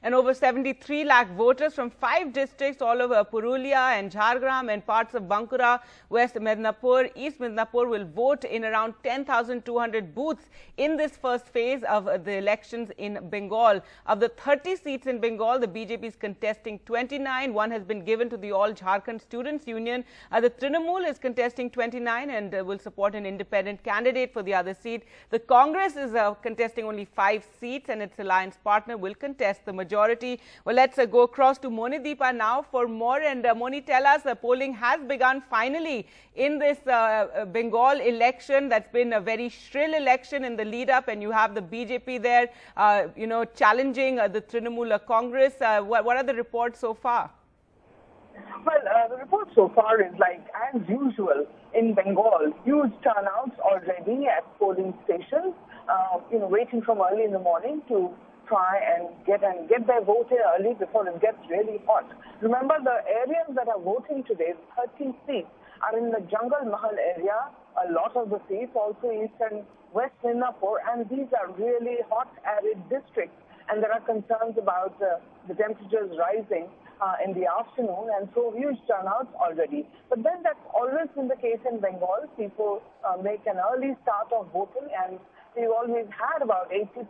and over 73 lakh voters from 5 districts all over Purulia and Jhargram and parts of Bankura, West Medinipur, East Medinipur will vote in around 10,200 booths in this first phase of the elections in Bengal. Of the 30 seats in Bengal, the BJP is contesting 29. One has been given to the All Jharkhand Students Union. The Trinamool is contesting 29 and will support an independent candidate for the other seat. The Congress is contesting only 5 seats and its alliance partner will contest the majority. Well, let's go across to Medinipur now for more. And Moni, tell us, polling has begun finally in this Bengal election. That's been a very shrill election in the lead up, and you have the BJP there, challenging the Trinamool Congress. What are the reports so far? Well, the report so far is like as usual in Bengal. Huge turnouts already at polling stations. Waiting from early in the morning to try and get their vote here early before it gets really hot. Remember, the areas that are voting today, 30 seats, are in the Jungle Mahal area. A lot of the seats also East and West Medinipur, and these are really hot, arid districts. And there are concerns about the temperatures rising in the afternoon, and so huge turnouts already. But then that's always been the case in Bengal. People make an early start of voting, and we've always had about 80%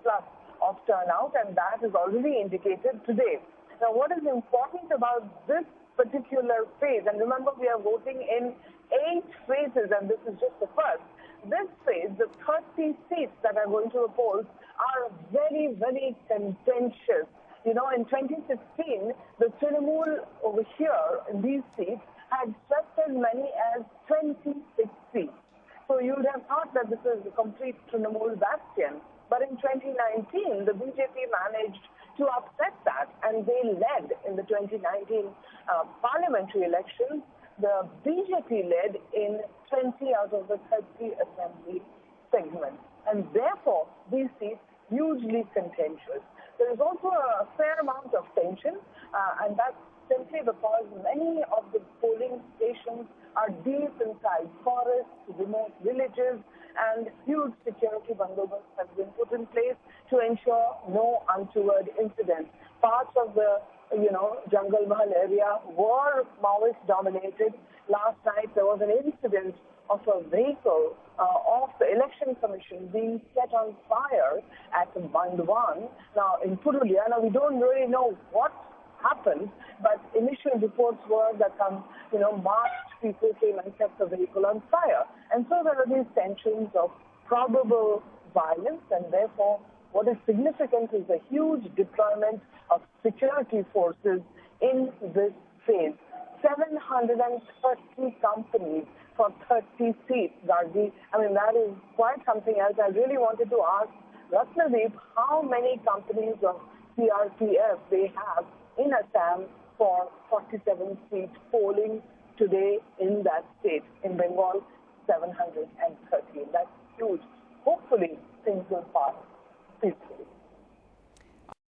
plus of turnout, and that is already indicated today. Now, what is important about this particular phase, and remember we are voting in 8 phases, and this is just the first. This phase, the 30 seats that are going to the polls are very, very contentious. In 2016, the Trinamool over here in these seats had just as many as 26 seats. So you would have thought that this is a complete Trinamool bastion. But in 2019, the BJP managed to upset that, and they led in the 2019 parliamentary elections. The BJP led in 20 out of the 30 assembly segments. And therefore, these seats hugely contentious. There is also a fair amount of tension, and that's simply because many of the polling stations are deep inside forests, remote villages, and huge security bandobast has been put in place to ensure no untoward incidents. Parts of the Jungle Mahal area were Maoist dominated. Last night there was an incident of a vehicle of the Election Commission being set on fire at Bandwan. Now in Purulia, we don't really know what happened, but initial reports were that some masked people came and set the vehicle on fire. And so there are these tensions of probable violence, and therefore what is significant is the huge deployment of security forces in this phase. 730 companies for 30 seats, Gargi. That is quite something else. I really wanted to ask Ratnadeep how many companies of CRPF they have in Assam for 47 seat polling today in that state, in Bengal.